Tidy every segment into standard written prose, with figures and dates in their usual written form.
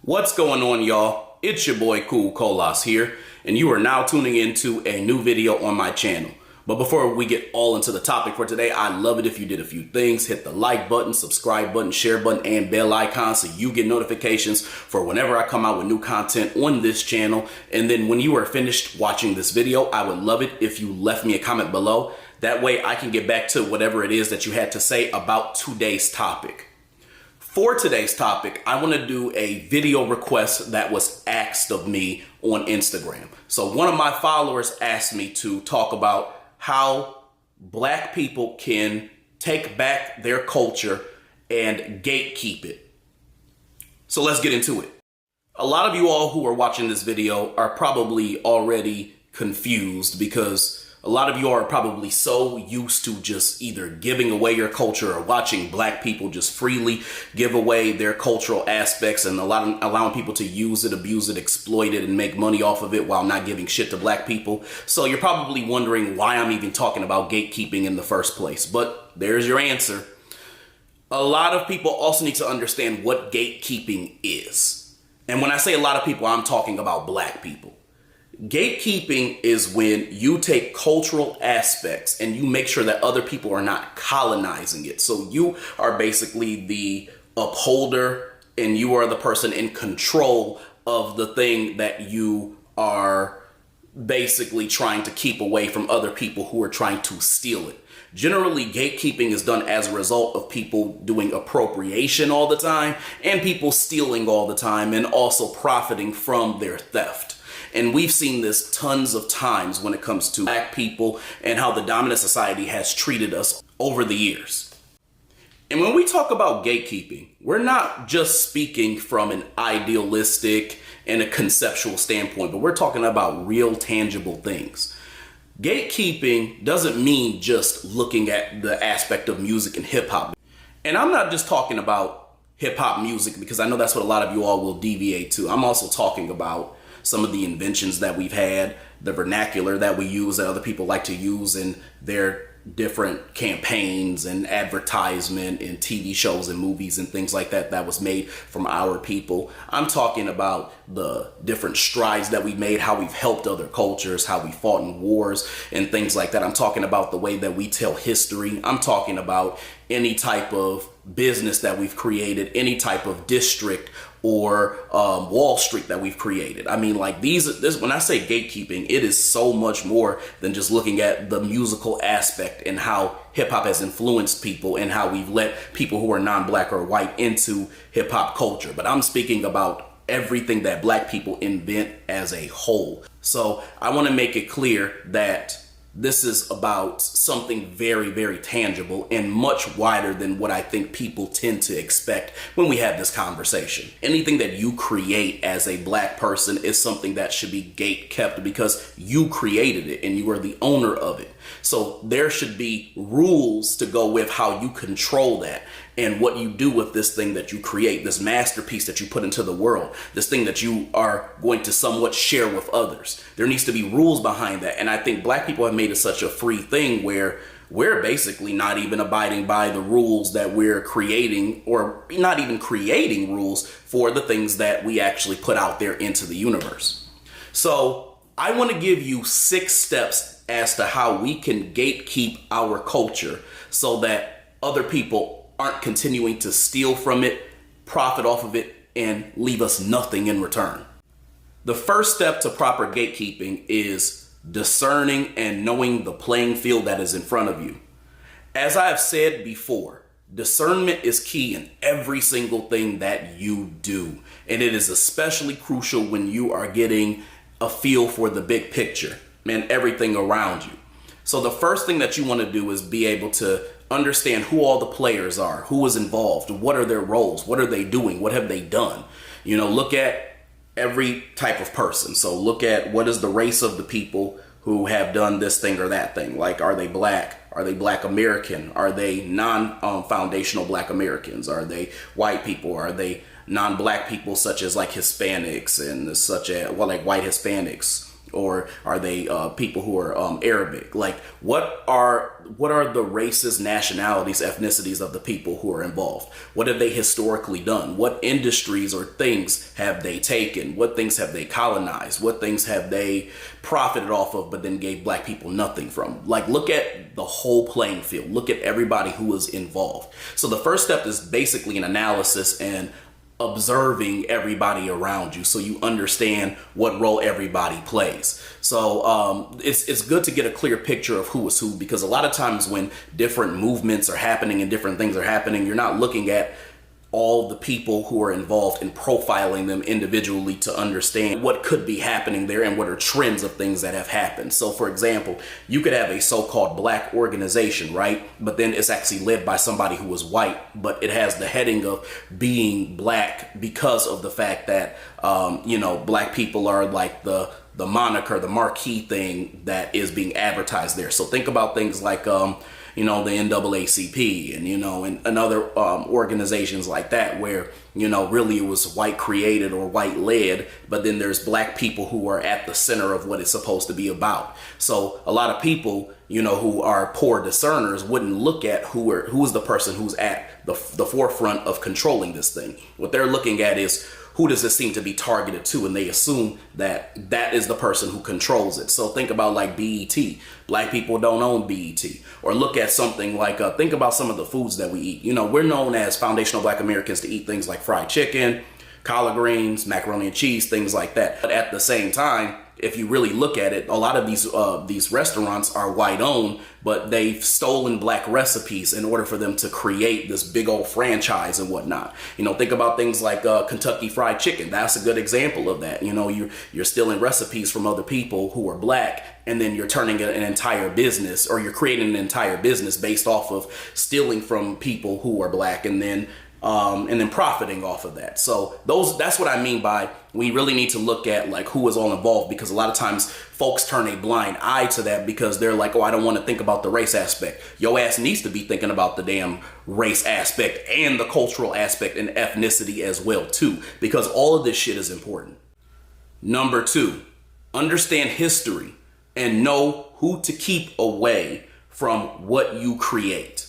What's going on, y'all? It's your boy Cool Colas here, and you are now tuning into a new video on my channel. But before we get all into the topic for today, I'd love it if you did a few things. Hit the like button, subscribe button, share button, and bell icon so you get notifications for whenever I come out with new content on this channel. And then when you are finished watching this video, I would love it if you left me a comment below. That way I can get back to whatever it is that you had to say about today's topic. For today's topic, I want to do a video request that was asked of me on Instagram. So one of my followers asked me to talk about how Black people can take back their culture and gatekeep it. So let's get into it. A lot of you all who are watching this video are probably already confused because a lot of you are probably so used to just either giving away your culture or watching Black people just freely give away their cultural aspects and allowing people to use it, abuse it, exploit it, and make money off of it while not giving shit to Black people. So you're probably wondering why I'm even talking about gatekeeping in the first place. But there's your answer. A lot of people also need to understand what gatekeeping is. And when I say a lot of people, I'm talking about Black people. Gatekeeping is when you take cultural aspects and you make sure that other people are not colonizing it. So you are basically the upholder and you are the person in control of the thing that you are basically trying to keep away from other people who are trying to steal it. Generally, gatekeeping is done as a result of people doing appropriation all the time and people stealing all the time and also profiting from their theft. And we've seen this tons of times when it comes to Black people and how the dominant society has treated us over the years. And when we talk about gatekeeping, we're not just speaking from an idealistic and a conceptual standpoint, but we're talking about real tangible things. Gatekeeping doesn't mean just looking at the aspect of music and hip hop. And I'm not just talking about hip hop music because I know that's what a lot of you all will deviate to. I'm also talking about some of the inventions that we've had, the vernacular that we use that other people like to use in their different campaigns and advertisement and TV shows and movies and things like that that was made from our people. I'm talking about the different strides that we made, how we've helped other cultures, how we fought in wars and things like that. I'm talking about the way that we tell history. I'm talking about any type of business that we've created, any type of district or Wall Street that we've created. I mean, like when I say gatekeeping, it is so much more than just looking at the musical aspect and how hip hop has influenced people and how we've let people who are non-Black or white into hip hop culture. But I'm speaking about everything that Black people invent as a whole. So I want to make it clear that this is about something very, very tangible and much wider than what I think people tend to expect when we have this conversation. Anything that you create as a Black person is something that should be gate kept because you created it and you are the owner of it. So there should be rules to go with how you control that and what you do with this thing that you create, this masterpiece that you put into the world, this thing that you are going to somewhat share with others. There needs to be rules behind that. And I think Black people have made it such a free thing where we're basically not even abiding by the rules that we're creating, or not even creating rules for the things that we actually put out there into the universe. So I want to give you 6 steps as to how we can gatekeep our culture so that other people aren't continuing to steal from it, profit off of it, and leave us nothing in return. The first step to proper gatekeeping is discerning and knowing the playing field that is in front of you. As I have said before, discernment is key in every single thing that you do. And it is especially crucial when you are getting a feel for the big picture and everything around you. So the first thing that you want to do is be able to understand who all the players are, who is involved, what are their roles, what are they doing, what have they done. You know, look at every type of person. So look at what is the race of the people who have done this thing or that thing. Like, are they Black? Are they Black American? Are they non-foundational Black Americans? Are they white people? Are they non-Black people such as like Hispanics and such as, well, like white Hispanics? or are they people who are Arabic? Like, what are the races, nationalities, ethnicities of the people who are involved? What have they historically done? What industries or things have they taken? What things have they colonized? What things have they profited off of but then gave black people nothing from? Like, look at the whole playing field. Look at everybody who was involved. So the first step is basically an analysis and observing everybody around you so you understand what role everybody plays. So it's good to get a clear picture of who is who, because a lot of times when different movements are happening and different things are happening, you're not looking at all the people who are involved and profiling them individually to understand what could be happening there and what are trends of things that have happened. So for example, you could have a so-called black organization, right? But then it's actually led by somebody who is white, but it has the heading of being black because of the fact that, black people are like the moniker, the marquee thing that is being advertised there. So think about things like, the NAACP and other organizations like that, where, really it was white created or white led, but then there's black people who are at the center of what it's supposed to be about. So a lot of people, who are poor discerners wouldn't look at who is the person who's at the forefront of controlling this thing. What they're looking at is, who does this seem to be targeted to? And they assume that that is the person who controls it. So think about like BET. Black people don't own BET. Or look at something like, think about some of the foods that we eat. We're known as foundational Black Americans to eat things like fried chicken, collard greens, macaroni and cheese, things like that. But at the same time, if you really look at it, a lot of these restaurants are white owned, but they've stolen black recipes in order for them to create this big old franchise and whatnot. Think about things like Kentucky Fried Chicken. That's a good example of that. You're stealing recipes from other people who are black, and then you're turning an entire business, or you're creating an entire business based off of stealing from people who are black and then profiting off of that. So that's what I mean by we really need to look at like who is all involved, because a lot of times folks turn a blind eye to that because they're like, oh, I don't want to think about the race aspect. Your ass needs to be thinking about the damn race aspect and the cultural aspect and ethnicity as well too, because all of this shit is important. Number 2, understand history and know who to keep away from what you create.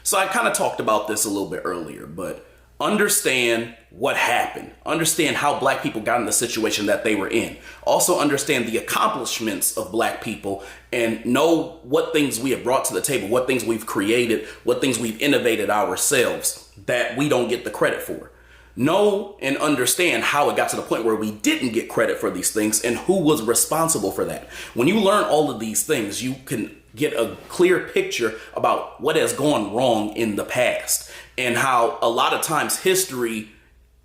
So I kind of talked about this a little bit earlier, but understand what happened. Understand how black people got in the situation that they were in. Also understand the accomplishments of black people and know what things we have brought to the table, what things we've created, what things we've innovated ourselves that we don't get the credit for. Know and understand how it got to the point where we didn't get credit for these things and who was responsible for that. When you learn all of these things, you can get a clear picture about what has gone wrong in the past and how a lot of times history,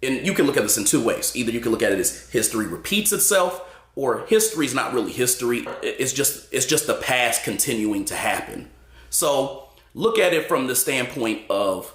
and you can look at this in 2 ways. Either you can look at it as history repeats itself, or history is not really history. It's just the past continuing to happen. So look at it from the standpoint of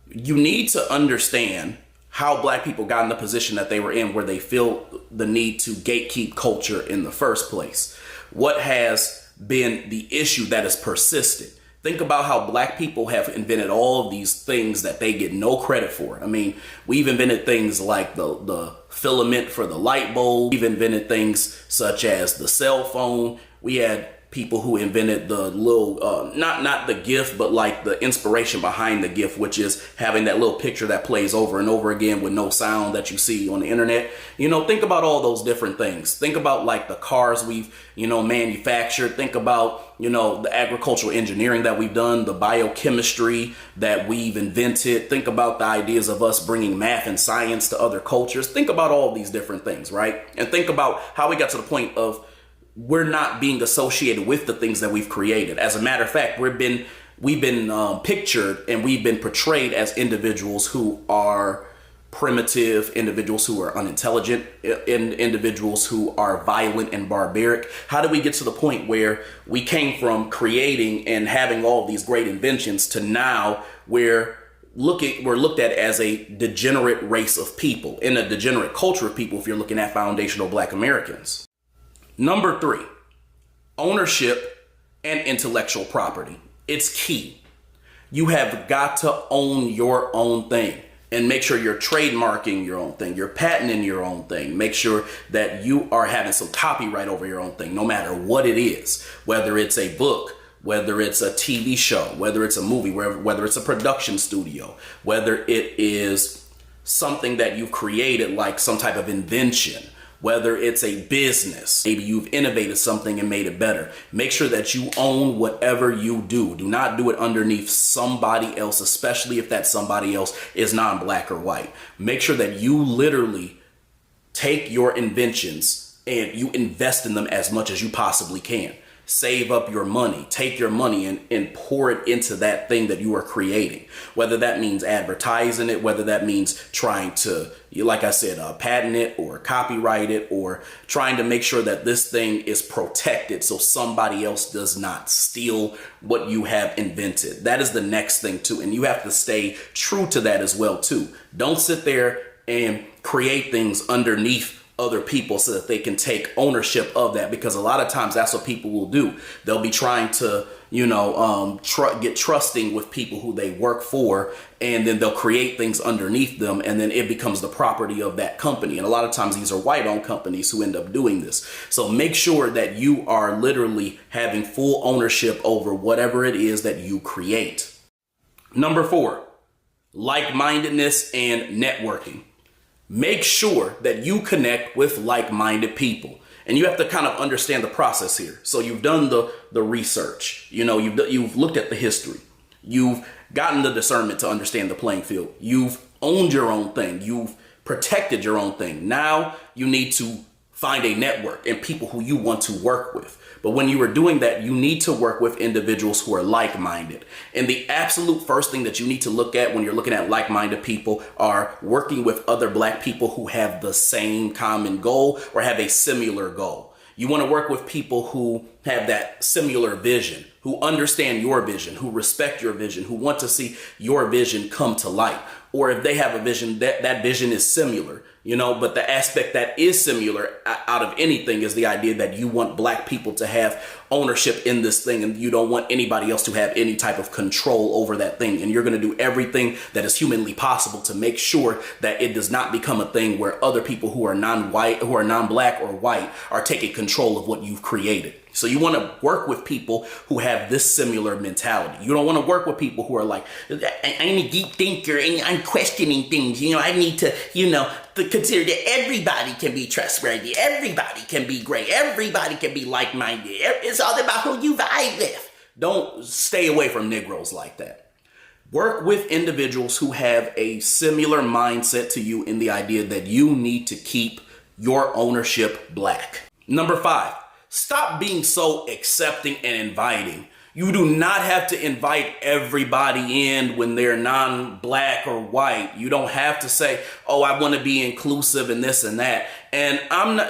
you need to understand how black people got in the position that they were in, where they feel the need to gatekeep culture in the first place. What has been the issue that has persisted? Think about how black people have invented all of these things that they get no credit for. I mean, we've invented things like the filament for the light bulb. We've invented things such as the cell phone. We had people who invented the little, not the gift, but like the inspiration behind the gift, which is having that little picture that plays over and over again with no sound that you see on the internet. Think about all those different things. Think about like the cars we've, manufactured. Think about, the agricultural engineering that we've done, the biochemistry that we've invented. Think about the ideas of us bringing math and science to other cultures. Think about all these different things, right? And think about how we got to the point of we're not being associated with the things that we've created. As a matter of fact, we've been pictured and we've been portrayed as individuals who are primitive, individuals who are unintelligent, individuals who are violent and barbaric. How did we get to the point where we came from creating and having all these great inventions to now we're looked at as a degenerate race of people, in a degenerate culture of people if you're looking at foundational Black Americans? Number 3, ownership and intellectual property. It's key. You have got to own your own thing. And make sure you're trademarking your own thing, you're patenting your own thing. Make sure that you are having some copyright over your own thing, no matter what it is, whether it's a book, whether it's a TV show, whether it's a movie, whether it's a production studio, whether it is something that you've created, like some type of invention, whether it's a business, maybe you've innovated something and made it better. Make sure that you own whatever you do. Do not do it underneath somebody else, especially if that somebody else is non-black or white. Make sure that you literally take your inventions and you invest in them as much as you possibly can. Save up your money, take your money and pour it into that thing that you are creating. Whether that means advertising it, whether that means trying to, like I said, patent it or copyright it, or trying to make sure that this thing is protected so somebody else does not steal what you have invented. That is the next thing too. And you have to stay true to that as well too. Don't sit there and create things underneath other people so that they can take ownership of that, because a lot of times that's what people will do. They'll be trying to, get trusting with people who they work for, and then they'll create things underneath them, and then it becomes the property of that company. And a lot of times these are white-owned companies who end up doing this. So make sure that you are literally having full ownership over whatever it is that you create. Number 4, like-mindedness and networking. Make sure that you connect with like-minded people. And you have to kind of understand the process here. So you've done the research, you've looked at the history. You've gotten the discernment to understand the playing field. You've owned your own thing. You've protected your own thing. Now you need to find a network and people who you want to work with. But when you are doing that, you need to work with individuals who are like-minded. And the absolute first thing that you need to look at when you're looking at like-minded people are working with other black people who have the same common goal or have a similar goal. You want to work with people who have that similar vision, who understand your vision, who respect your vision, who want to see your vision come to light. Or if they have a vision, that vision is similar, but the aspect that is similar out of anything is the idea that you want black people to have ownership in this thing, and you don't want anybody else to have any type of control over that thing. And you're going to do everything that is humanly possible to make sure that it does not become a thing where other people who are non-white, who are non-black or white, are taking control of what you've created. So you want to work with people who have this similar mentality. You don't want to work with people who are like, I'm a deep thinker and I'm questioning things. I need to, to consider that everybody can be trustworthy. Everybody can be great. Everybody can be like-minded. It's all about who you vibe with. Don't stay away from Negroes like that. Work with individuals who have a similar mindset to you in the idea that you need to keep your ownership black. Number 5. Stop being so accepting and inviting. You do not have to invite everybody in when they're non-black or white. You don't have to say, oh, I want to be inclusive and this and that. And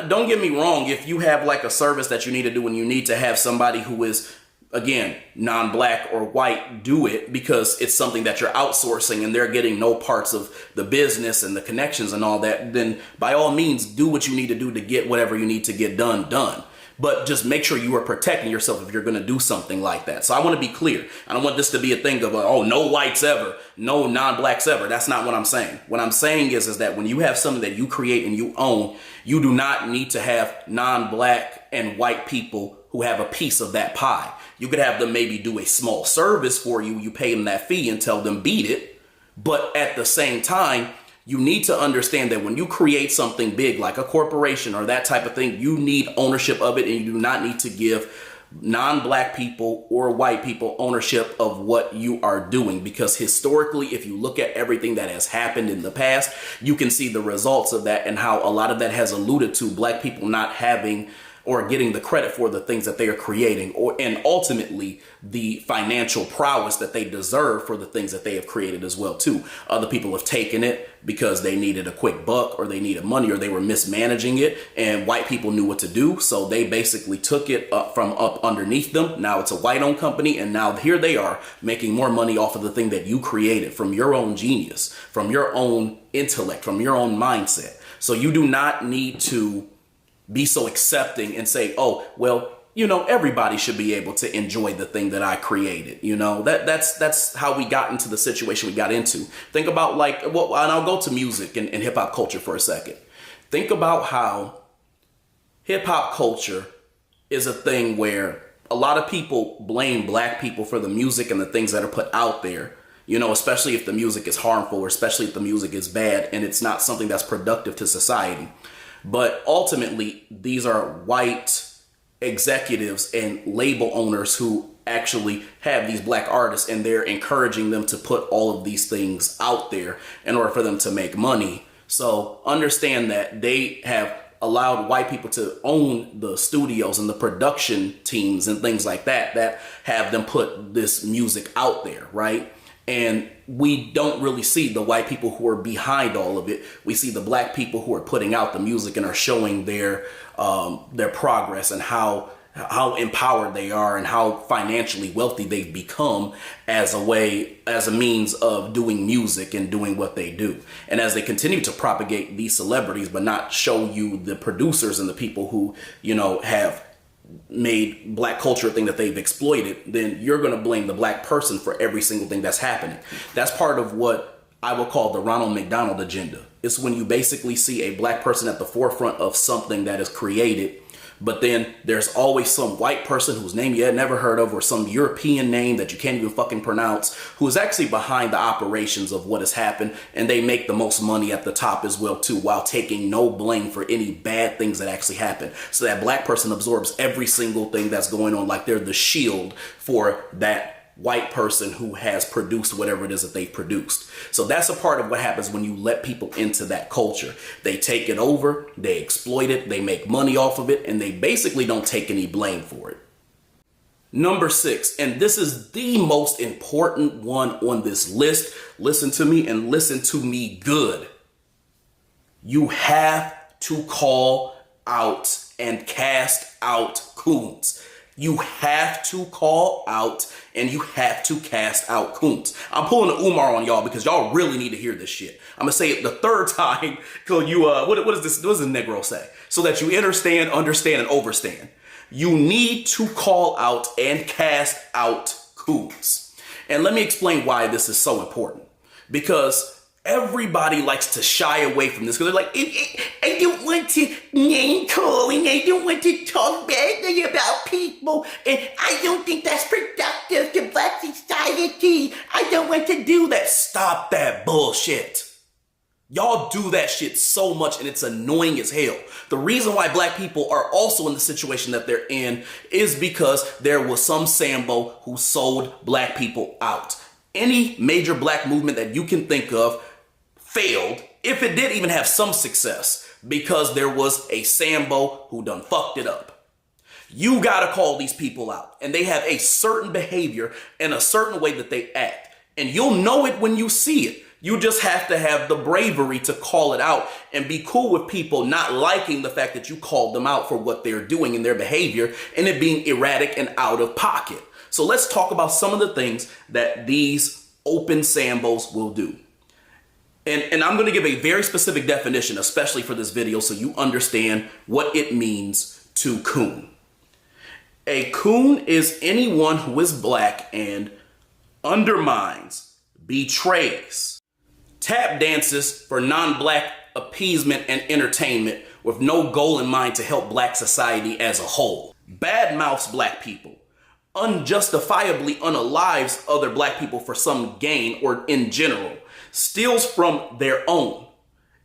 don't get me wrong, if you have like a service that you need to do and you need to have somebody who is, again, non-black or white do it because it's something that you're outsourcing and they're getting no parts of the business and the connections and all that, then by all means, do what you need to do to get whatever you need to get done. But just make sure you are protecting yourself if you're going to do something like that. So I want to be clear. I don't want this to be a thing of, oh, no whites ever, no non-blacks ever. That's not what I'm saying. What I'm saying is that when you have something that you create and you own, you do not need to have non-black and white people who have a piece of that pie. You could have them maybe do a small service for you. You pay them that fee and tell them beat it. But at the same time, you need to understand that when you create something big like a corporation or that type of thing, you need ownership of it, and you do not need to give non-black people or white people ownership of what you are doing. Because historically, if you look at everything that has happened in the past, you can see the results of that and how a lot of that has alluded to black people not having or getting the credit for the things that they are creating, and ultimately the financial prowess that they deserve for the things that they have created as well too. Other people have taken it because they needed a quick buck or they needed money or they were mismanaging it, and white people knew what to do. So they basically took it up underneath them. Now it's a white-owned company, and now here they are making more money off of the thing that you created from your own genius, from your own intellect, from your own mindset. So you do not need to be so accepting and say, oh, well, everybody should be able to enjoy the thing that I created. That's how we got into the situation we got into. Think about and I'll go to music and hip hop culture for a second. Think about how hip hop culture is a thing where a lot of people blame black people for the music and the things that are put out there, especially if the music is harmful, or especially if the music is bad and it's not something that's productive to society. But ultimately, these are white executives and label owners who actually have these black artists, and they're encouraging them to put all of these things out there in order for them to make money. So understand that they have allowed white people to own the studios and the production teams and things like that have them put this music out there, right? And we don't really see the white people who are behind all of it. We see the black people who are putting out the music and are showing their progress and how empowered they are and how financially wealthy they've become as a means of doing music and doing what they do. And as they continue to propagate these celebrities, but not show you the producers and the people who, have made black culture a thing that they've exploited, then you're going to blame the black person for every single thing that's happening. That's part of what I will call the Ronald McDonald agenda. It's when you basically see a black person at the forefront of something that is created, but then there's always some white person whose name you had never heard of, or some European name that you can't even fucking pronounce, who is actually behind the operations of what has happened, and they make the most money at the top as well too, while taking no blame for any bad things that actually happen. So that black person absorbs every single thing that's going on, like they're the shield for that white person who has produced whatever it is that they've produced. So that's a part of what happens when you let people into that culture. They take it over, they exploit it, they make money off of it, and they basically don't take any blame for it. Number 6, and this is the most important one on this list. Listen to me and listen to me good. You have to call out and cast out coons. You have to call out and you have to cast out coons. I'm pulling the Umar on y'all because y'all really need to hear this shit. I'm gonna say it the third time because you what is this? What does the Negro say? So that you understand, and overstand. You need to call out and cast out coons. And let me explain why this is so important. Because everybody likes to shy away from this because they're like, I don't want to name calling. I don't want to talk badly about people. And I don't think that's productive to black society. I don't want to do that. Stop that bullshit. Y'all do that shit so much and it's annoying as hell. The reason why black people are also in the situation that they're in is because there was some Sambo who sold black people out. Any major black movement that you can think of failed, if it did even have some success, because there was a Sambo who done fucked it up. You gotta call these people out, and they have a certain behavior and a certain way that they act, and you'll know it when you see it. You just have to have the bravery to call it out and be cool with people not liking the fact that you called them out for what they're doing in their behavior and it being erratic and out of pocket. So let's talk about some of the things that these open Sambos will do. And I'm going to give a very specific definition, especially for this video, so you understand what it means to coon. A coon is anyone who is black and undermines, betrays, tap dances for non-black appeasement and entertainment with no goal in mind to help black society as a whole, badmouths black people, unjustifiably unalives other black people for some gain or in general, steals from their own,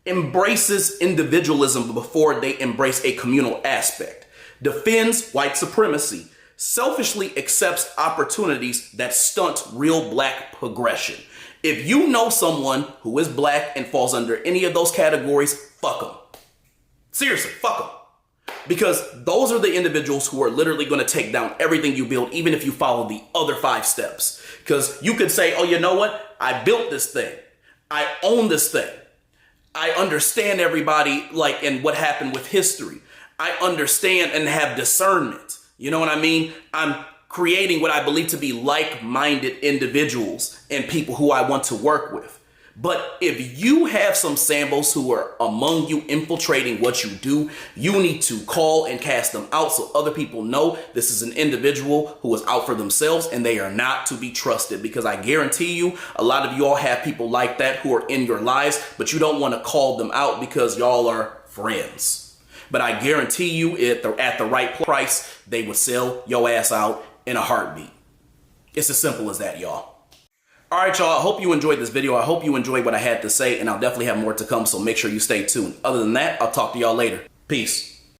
embraces individualism before they embrace a communal aspect, defends white supremacy, selfishly accepts opportunities that stunt real black progression. If you know someone who is black and falls under any of those categories, fuck them. Seriously, fuck them. Because those are the individuals who are literally going to take down everything you build, even if you follow the other 5 steps. Because you could say, oh, you know what? I built this thing. I own this thing. I understand everybody, and what happened with history. I understand and have discernment. You know what I mean? I'm creating what I believe to be like-minded individuals and people who I want to work with. But if you have some Sambos who are among you infiltrating what you do, you need to call and cast them out so other people know this is an individual who is out for themselves and they are not to be trusted. Because I guarantee you, a lot of you all have people like that who are in your lives, but you don't want to call them out because y'all are friends. But I guarantee you, at the right price, they would sell your ass out in a heartbeat. It's as simple as that, y'all. All right, y'all, I hope you enjoyed this video. I hope you enjoyed what I had to say, and I'll definitely have more to come, so make sure you stay tuned. Other than that, I'll talk to y'all later. Peace.